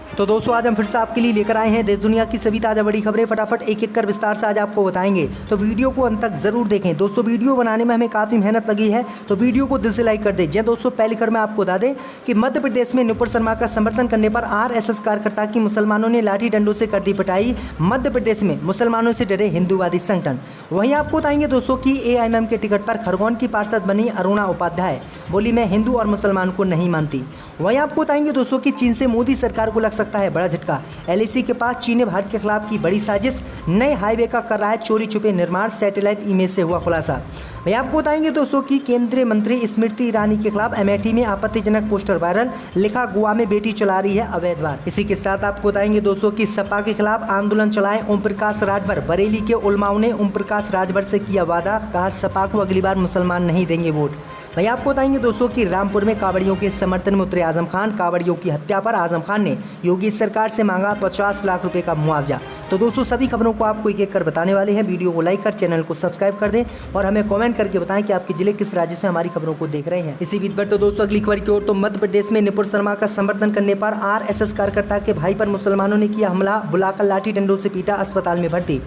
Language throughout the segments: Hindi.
तो दोस्तों आज हम फिर से आपके लिए लेकर आए हैं देश दुनिया की सभी ताज़ा बड़ी खबरें। फटाफट एक एक कर विस्तार से आज आपको बताएंगे, तो वीडियो को अंत तक जरूर देखें। दोस्तों वीडियो बनाने में हमें काफ़ी मेहनत लगी है, तो वीडियो को दिल से लाइक कर दें। जय दोस्तों, पहली खबर में आपको बता दें कि मध्य प्रदेश में नुपुर शर्मा का समर्थन करने पर RSS कार्यकर्ता की मुसलमानों ने लाठी डंडों से कर दी पिटाई। मध्य प्रदेश में मुसलमानों से डरे हिंदूवादी संगठन। वहीं आपको बताएंगे दोस्तों की AIMM के टिकट पर खरगोन की पार्षद बनी अरुणा उपाध्याय, बोली मैं हिंदू और मुसलमान को नहीं मानती। वहीं आपको बताएंगे दोस्तों कि चीन से मोदी सरकार को लग सकता है बड़ा झटका। LAC के पास चीन ने भारत के खिलाफ की बड़ी साजिश, नए हाईवे का कर रहा है चोरी छुपे निर्माण, सैटेलाइट इमेज से हुआ खुलासा। वहीं आपको बताएंगे दोस्तों कि केंद्रीय मंत्री स्मृति ईरानी के खिलाफ अमेठी में आपत्तिजनक पोस्टर वायरल, लिखा गोवा में बेटी चला रही है अवैध वार। इसी के साथ आपको बताएंगे दोस्तों कि सपा के खिलाफ आंदोलन चलाए ओम प्रकाश राजभर। बरेली के उलमाओं ने ओम प्रकाश राजभर से किया वादा, कहा सपा को अगली बार मुसलमान नहीं देंगे वोट। वहीं आपको बताएंगे दोस्तों कि रामपुर में कांवड़ियों के समर्थन में उतरे आजम खान। कांवड़ियों की हत्या पर आजम खान ने योगी सरकार से मांगा 50 लाख रुपए का मुआवजा। तो दोस्तों सभी खबरों को आपको एक एक कर बताने वाले हैं। वीडियो को लाइक कर चैनल को सब्सक्राइब कर दें और हमें कमेंट करके बताएं कि आपके जिले किस राज्य से हमारी खबरों को देख रहे हैं। इसी बीच पर तो दोस्तों अगली खबर की ओर, तो मध्य प्रदेश में नुपुर शर्मा का समर्थन करने पर RSS कार्यकर्ता के भाई पर मुसलमानों ने किया हमला, बुलाकर लाठी डंडों से पीटा, अस्पताल में भर्ती।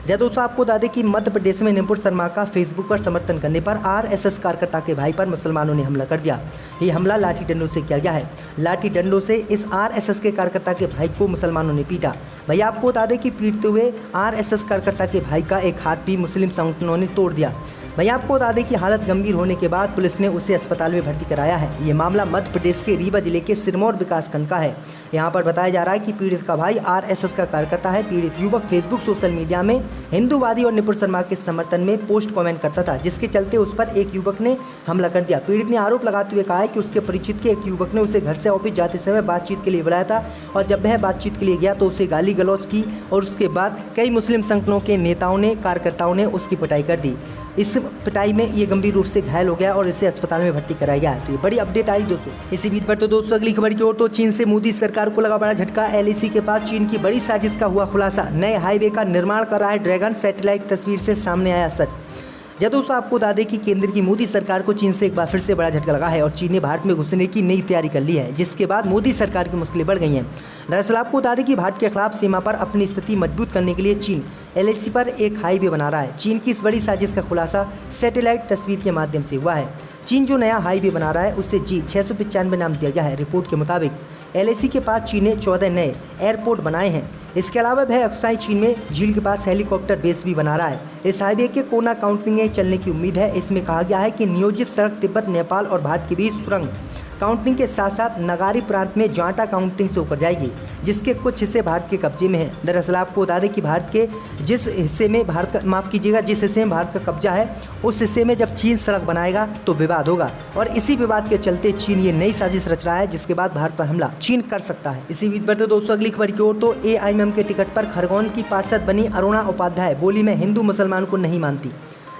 जय दोस्तों आपको बता दें कि मध्य प्रदेश में नुपुर शर्मा का फेसबुक पर समर्थन करने पर RSS कार्यकर्ता के भाई पर मुसलमानों ने हमला कर दिया। ये हमला लाठी डंडों से किया गया है। लाठी डंडों से इस RSS के कार्यकर्ता के भाई को मुसलमानों ने पीटा। भैया आपको बता दें कि पीटते हुए RSS कार्यकर्ता के भाई का एक हाथ भी मुस्लिम संगठनों ने तोड़ दिया। भैया आपको बता दें कि हालत गंभीर होने के बाद पुलिस ने उसे अस्पताल में भर्ती कराया है। ये मामला मध्य प्रदेश के रीवा जिले के सिरमौर विकासखंड का है। यहाँ पर बताया जा रहा है कि पीड़ित का भाई RSS का कार्यकर्ता है। पीड़ित युवक फेसबुक सोशल मीडिया में हिंदूवादी और नुपुर शर्मा के समर्थन में पोस्ट कमेंट करता था, जिसके चलते उस पर एक युवक ने हमला कर दिया। पीड़ित ने आरोप लगाते हुए कहा है कि उसके परिचित के एक युवक ने उसे घर से ऑफिस जाते समय बातचीत के लिए बुलाया था और जब वह बातचीत के लिए गया तो उसे गाली गलौज की और उसके बाद कई मुस्लिम संगठनों के नेताओं ने, कार्यकर्ताओं ने उसकी पिटाई कर दी। इस पिटाई में ये गंभीर रूप से घायल हो गया और इसे अस्पताल में भर्ती कराया गया है। तो ये बड़ी अपडेट आई दोस्तों। इसी बीच पर तो दोस्तों अगली खबर की ओर, तो चीन से मोदी सरकार को लगा बड़ा झटका। LAC के पास चीन की बड़ी साजिश का हुआ खुलासा, नए हाईवे का निर्माण कर रहा है ड्रैगन, सैटेलाइट तस्वीर से सामने आया सच। जब दोस्तों आपको बता दें कि केंद्र की मोदी सरकार को चीन से एक बार फिर से बड़ा झटका लगा है और चीन ने भारत में घुसने की नई तैयारी कर ली है, जिसके बाद मोदी सरकार की मुश्किलें बढ़ गई हैं। दरअसल आपको बता दें कि भारत के खिलाफ सीमा पर अपनी स्थिति मजबूत करने के लिए चीन LAC पर एक हाईवे बना रहा है। चीन की इस बड़ी साजिश का खुलासा सैटेलाइट तस्वीर के माध्यम से हुआ है। चीन जो नया हाईवे बना रहा है उसे G695 नाम दिया गया है। रिपोर्ट के मुताबिक LAC के पास चीन ने 14 नए एयरपोर्ट बनाए हैं। इसके अलावा वह अक्साई चीन में झील के पास हेलीकॉप्टर बेस भी बना रहा है। इस हाईवे के कोना काउंटिंग चलने की उम्मीद है। इसमें कहा गया है कि नियोजित सड़क तिब्बत, नेपाल और भारत के बीच सुरंग काउंटिंग के साथ साथ नगारी प्रांत में जांटा काउंटिंग से ऊपर जाएगी, जिसके कुछ हिस्से भारत के कब्जे में है। दरअसल आपको बता दें कि भारत के जिस हिस्से में जिस हिस्से में भारत का कब्जा है उस हिस्से में जब चीन सड़क बनाएगा तो विवाद होगा और इसी विवाद के चलते चीन ये नई साजिश रच रहा है, जिसके बाद भारत पर हमला चीन कर सकता है। इसी बीच पर तो दोस्तों अगली खबर की ओर, तो AIMM के टिकट पर खरगोन की पार्षद बनी अरुणा उपाध्याय, बोली मैं हिंदू मुसलमान को नहीं मानती।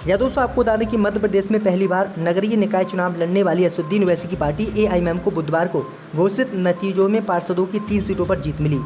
या दोस्तों आपको बता दें कि मध्य प्रदेश में पहली बार नगरीय निकाय चुनाव लड़ने वाली असदुद्दीन ओवैसी की पार्टी AIMM को बुधवार को घोषित नतीजों में पार्षदों की 3 सीटों पर जीत मिली।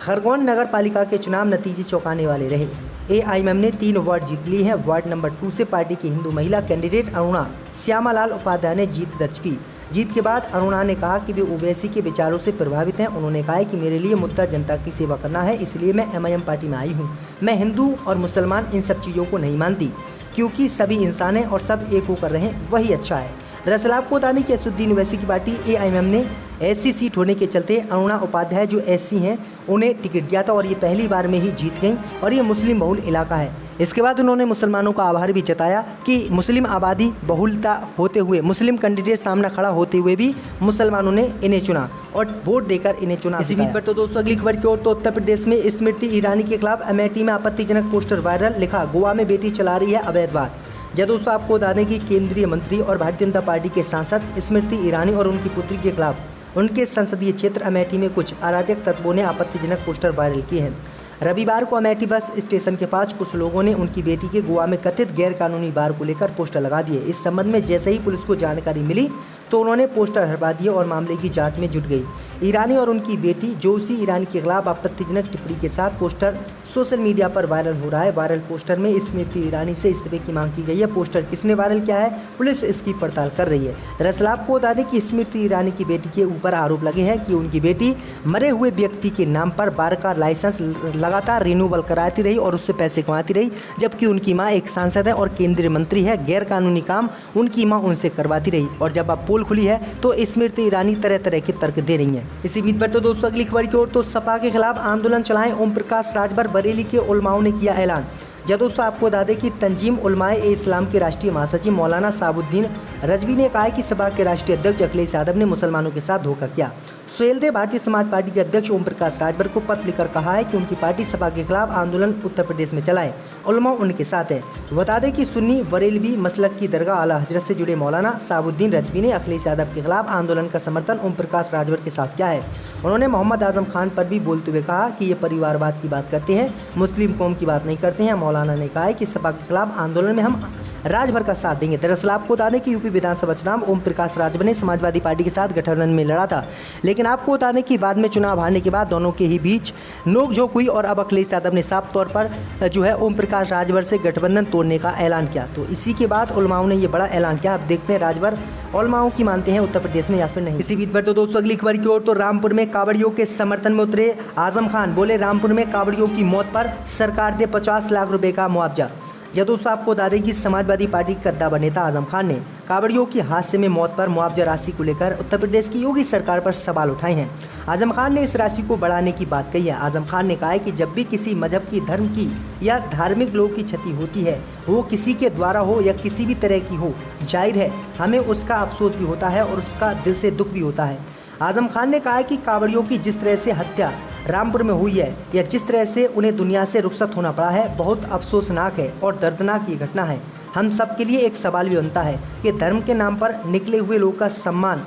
खरगोन नगर पालिका के चुनाव नतीजे चौंकाने वाले रहे। AIMM ने 3 वार्ड जीत ली है। वार्ड नंबर 2 से पार्टी की हिंदू महिला कैंडिडेट अरुणा श्यामालाल उपाध्याय ने जीत दर्ज की। जीत के बाद अरुणा ने कहा कि वे ओवैसी के विचारों से प्रभावित हैं। उन्होंने कहा है कि मेरे लिए मुद्दा जनता की सेवा करना है, इसलिए मैं MIM पार्टी में आई हूँ। मैं हिंदू और मुसलमान इन सब चीज़ों को नहीं मानती, क्योंकि सभी इंसान हैं और सब एक होकर रहें वही अच्छा है। दरअसल आपको बता दें कि असदुद्दीन ओवैसी की पार्टी AIMM ने SC सीट होने के चलते अरुणा उपाध्याय जो SC हैं उन्हें टिकट दिया था और ये पहली बार में ही जीत गई और ये मुस्लिम बहुल इलाका है। इसके बाद उन्होंने मुसलमानों का आभार भी जताया कि मुस्लिम आबादी बहुलता होते हुए, मुस्लिम कैंडिडेट सामने खड़ा होते हुए भी मुसलमानों ने इन्हें चुना और वोट देकर इन्हें चुना। इसी बीच पर तो दोस्तों अगली खबर की ओर, तो उत्तर प्रदेश में स्मृति ईरानी के खिलाफ अमेठी में आपत्तिजनक पोस्टर वायरल, लिखा गोवा में बेटी चला रही है अवैध वार। जब दोस्तों आपको बता दें कि केंद्रीय मंत्री और भारतीय जनता पार्टी के सांसद स्मृति ईरानी और उनकी पुत्री के खिलाफ उनके संसदीय क्षेत्र अमेठी में कुछ अराजक तत्वों ने आपत्तिजनक पोस्टर वायरल किए हैं। रविवार को अमेठी बस स्टेशन के पास कुछ लोगों ने उनकी बेटी के गोवा में कथित गैरकानूनी वार को लेकर पोस्टर लगा दिए। इस संबंध में जैसे ही पुलिस को जानकारी मिली तो उन्होंने पोस्टर हटवा दिए और मामले की जांच में जुट गई। ईरानी और उनकी बेटी जोशी ईरानी के खिलाफ आपत्तिजनक टिप्पणी के साथ पोस्टर सोशल मीडिया पर वायरल हो रहा है। वायरल पोस्टर में स्मृति ईरानी से इस्तीफे की मांग की गई है। पोस्टर किसने वायरल किया है, पुलिस इसकी पड़ताल कर रही है। दरअसल आपको बता दें कि स्मृति ईरानी की बेटी के ऊपर आरोप लगे हैं कि उनकी बेटी मरे हुए व्यक्ति के नाम पर बार का लाइसेंस लगातार रिन्यूअल कराती रही और उससे पैसे कमाती रही, जबकि उनकी मां एक सांसद है और केंद्रीय मंत्री है। गैर कानूनी काम उनकी मां उनसे करवाती रही और जब अब पोल खुली है तो स्मृति ईरानी तरह तरह के तर्क दे रही हैं। इसी बीच पर तो दोस्तों अगली खबर की ओर, तो सपा के खिलाफ आंदोलन चलाएं ओम प्रकाश राजभर, बरेली के उलमाओं ने किया ऐलान। दोस्तों आपको बता दें कि तंजीम उलमाए इस्लाम के राष्ट्रीय महासचिव मौलाना साबुद्दीन रजवी ने कहा है कि सपा के राष्ट्रीय अध्यक्ष अखिलेश यादव ने मुसलमानों के साथ धोखा किया। सुहेलदेव भारतीय समाज पार्टी के अध्यक्ष ओम प्रकाश राजभर को पत्र लिखकर कहा है कि उनकी पार्टी सपा के खिलाफ आंदोलन उत्तर प्रदेश में चलाए, उलमा उनके साथ है। तो बता दें कि सुन्नी बरेलवी मसलक की दरगाह आला हजरत से जुड़े मौलाना साबुद्दीन रजवी ने अखिलेश यादव के खिलाफ आंदोलन का समर्थन ओम प्रकाश राजभर के साथ किया है। उन्होंने मोहम्मद आजम खान पर भी बोलते हुए कहा कि ये परिवारवाद की बात करते हैं, मुस्लिम कौम की बात नहीं करते हैं। मौलाना ने कहा है कि सपा के खिलाफ आंदोलन में हम राजभर का साथ देंगे। दरअसल आपको बता दें कि यूपी विधानसभा चुनाव ओम प्रकाश राजभर ने समाजवादी पार्टी के साथ गठबंधन में लड़ा था, लेकिन आपको बता दें कि बाद में चुनाव हारने के बाद दोनों के ही बीच नोकझोंक हुई और अब अखिलेश यादव ने साफ तौर पर जो है ओम प्रकाश राजभर से गठबंधन तोड़ने का ऐलान किया। तो इसी के बाद उलमाओं ने ये बड़ा ऐलान किया। अब देखते हैं राजभर उलमाओं की मानते हैं उत्तर प्रदेश में या फिर नहीं। इसी बीच पर तो दोस्तों अगली खबर की ओर, तो रामपुर में कांवड़ियों के समर्थन में उतरे आजम खान, बोले रामपुर में कांवड़ियों की मौत पर सरकार दे 50 लाख रुपए का मुआवजा। दोस्तों आपको बता दें कि समाजवादी पार्टी के कद्दावर नेता आजम खान ने कांवड़ियों की हादसे में मौत पर मुआवजा राशि को लेकर उत्तर प्रदेश की योगी सरकार पर सवाल उठाए हैं। आजम खान ने इस राशि को बढ़ाने की बात कही है। आजम खान ने कहा है कि जब भी किसी मजहब की, धर्म की या धार्मिक लोगों की क्षति होती है, वो किसी के द्वारा हो या किसी भी तरह की हो, जाहिर है हमें उसका अफसोस भी होता है और उसका दिल से दुख भी होता है। आजम खान ने कहा है कि कांवड़ियों की जिस तरह से हत्या रामपुर में हुई है या जिस तरह से उन्हें दुनिया से रुखसत होना पड़ा है, बहुत अफसोसनाक है और दर्दनाक ये घटना है। हम सब के लिए एक सवाल भी बनता है कि धर्म के नाम पर निकले हुए लोगों का सम्मान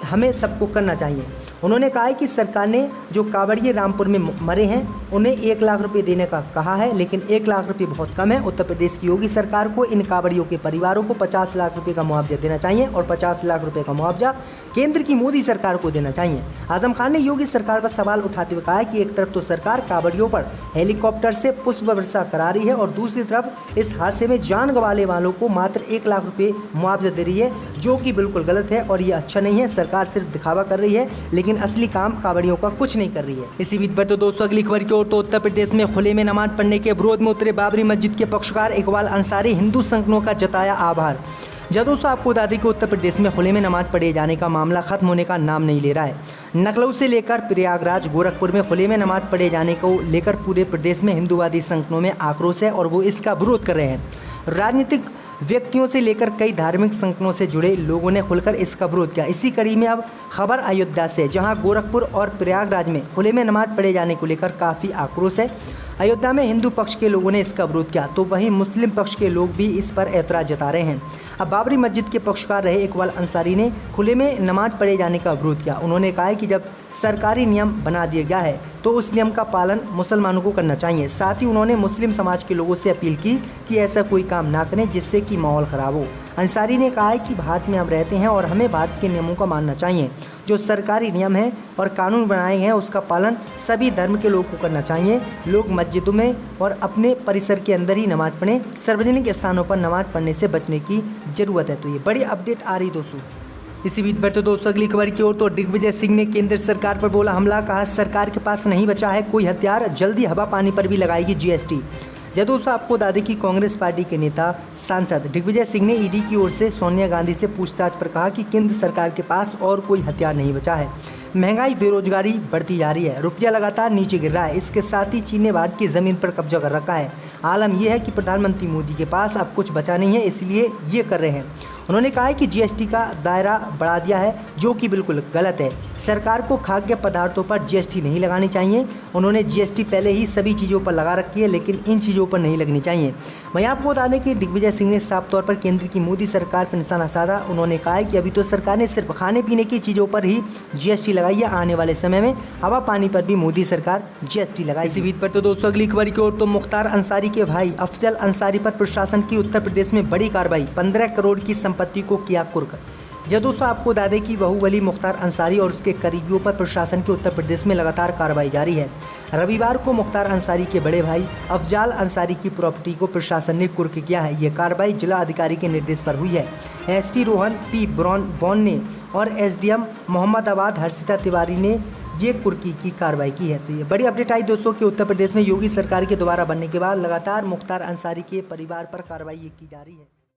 हमें सबको करना चाहिए। उन्होंने कहा है कि सरकार ने जो कांवड़िए रामपुर में मरे हैं उन्हें 1 लाख रुपए देने का कहा है, लेकिन 1 लाख रुपए बहुत कम है। उत्तर प्रदेश की योगी सरकार को इन कांवड़ियों के परिवारों को 50 लाख रुपए का मुआवजा देना चाहिए और 50 लाख रुपए का मुआवजा केंद्र की मोदी सरकार को देना चाहिए। आजम खान ने योगी सरकार पर सवाल उठाते हुए कहा है कि एक तरफ तो सरकार कांवड़ियों पर हेलीकॉप्टर से पुष्प वर्षा करा रही है और दूसरी तरफ इस हादसे में जान गंवाने वालों को मात्र 1 लाख रुपए मुआवजा दे रही है, जो कि बिल्कुल गलत है और ये अच्छा नहीं है। सरकार सिर्फ दिखावा कर रही है लेकिन असली काम कांवड़ियों का कुछ नहीं कर रही है। इसी बीच पर तो दोस्तों अगली खबर की ओर, तो उत्तर प्रदेश में खुले में नमाज पढ़ने के विरोध में उतरे बाबरी मस्जिद के पक्षकार इकबाल अंसारी, हिंदू संगठनों का जताया आभार। दोस्तों आपको बता दें कि उत्तर प्रदेश में खुले में नमाज पढ़े जाने का मामला खत्म होने का नाम नहीं ले रहा है। लखनऊ से लेकर प्रयागराज, गोरखपुर में खुले में नमाज पढ़े जाने को लेकर पूरे प्रदेश में हिंदूवादी संगठनों में आक्रोश है और वो इसका विरोध कर रहे हैं। राजनीतिक व्यक्तियों से लेकर कई धार्मिक संगठनों से जुड़े लोगों ने खुलकर इसका विरोध किया। इसी कड़ी में अब खबर अयोध्या से, जहां गोरखपुर और प्रयागराज में खुले में नमाज पढ़े जाने को लेकर काफ़ी आक्रोश है। अयोध्या में हिंदू पक्ष के लोगों ने इसका विरोध किया तो वहीं मुस्लिम पक्ष के लोग भी इस पर ऐतराज़ जता रहे हैं। अब बाबरी मस्जिद के पक्षकार रहे इकबाल अंसारी ने खुले में नमाज पढ़े जाने का विरोध किया। उन्होंने कहा है कि जब सरकारी नियम बना दिया गया है तो उस नियम का पालन मुसलमानों को करना चाहिए। साथ ही उन्होंने मुस्लिम समाज के लोगों से अपील की कि ऐसा कोई काम ना करें जिससे कि माहौल ख़राब हो। अंसारी ने कहा है कि भारत में हम रहते हैं और हमें भारत के नियमों का मानना चाहिए। जो सरकारी नियम है और कानून बनाए हैं उसका पालन सभी धर्म के लोगों को करना चाहिए। लोग मस्जिदों में और अपने परिसर के अंदर ही नमाज पढ़ें, सार्वजनिक स्थानों पर नमाज पढ़ने से बचने की ज़रूरत है। तो ये बड़ी अपडेट आ रही दोस्तों। इसी बीच पर तो दोस्तों अगली खबर की ओर, तो दिग्विजय सिंह ने केंद्र सरकार पर बोला हमला, कहा सरकार के पास नहीं बचा है कोई हथियार, जल्दी हवा पानी पर भी लगाएगी जीएसटी। दोस्तों आपको बता दें कि कांग्रेस पार्टी के नेता सांसद दिग्विजय सिंह ने ईडी की ओर से सोनिया गांधी से पूछताछ पर कहा कि केंद्र सरकार के पास और कोई हथियार नहीं बचा है। महंगाई, बेरोजगारी बढ़ती जा रही है, रुपया लगातार नीचे गिर रहा है। इसके साथ ही चीन ने भारत की ज़मीन पर कब्जा कर रखा है। आलम यह है कि प्रधानमंत्री मोदी के पास अब कुछ बचा नहीं है, इसलिए ये कर रहे हैं। उन्होंने कहा है कि जीएसटी का दायरा बढ़ा दिया है, जो कि बिल्कुल गलत है। सरकार को खाद्य पदार्थों पर जीएसटी नहीं लगानी चाहिए। उन्होंने जीएसटी पहले ही सभी चीज़ों पर लगा रखी है, लेकिन इन चीज़ों पर नहीं लगनी चाहिए। वहीं आपको बता दें कि दिग्विजय सिंह ने साफ तौर पर केंद्र की मोदी सरकार पर निशाना साधा। उन्होंने कहा है कि अभी तो सरकार ने सिर्फ खाने पीने की चीज़ों पर ही जीएसटी लगाई है, आने वाले समय में हवा पानी पर भी मोदी सरकार जीएसटी लगाई। इसी बीच पर तो दोस्तों अगली खबर की ओर, तो मुख्तार अंसारी के भाई अफजल अंसारी पर प्रशासन की उत्तर प्रदेश में बड़ी कार्रवाई, 15 करोड़ की संपत्ति को किया कुर्क। जब दोस्तों आपको बता दें कि बाहुबली मुख्तार अंसारी और उसके करीबियों पर प्रशासन के उत्तर प्रदेश में लगातार कार्रवाई जारी है। रविवार को मुख्तार अंसारी के बड़े भाई अफजाल अंसारी की प्रॉपर्टी को प्रशासन ने कुर्क किया है। ये कार्रवाई जिला अधिकारी के निर्देश पर हुई है। एसपी रोहन पी बॉन ने और एसडीएम मोहम्मदाबाद हर्षिता तिवारी ने ये कुर्की की कार्रवाई की है। तो ये बड़ी अपडेट आई दोस्तों कि उत्तर प्रदेश में योगी सरकार के दोबारा बनने के बाद लगातार मुख्तार अंसारी के परिवार पर कार्रवाई की जा रही है।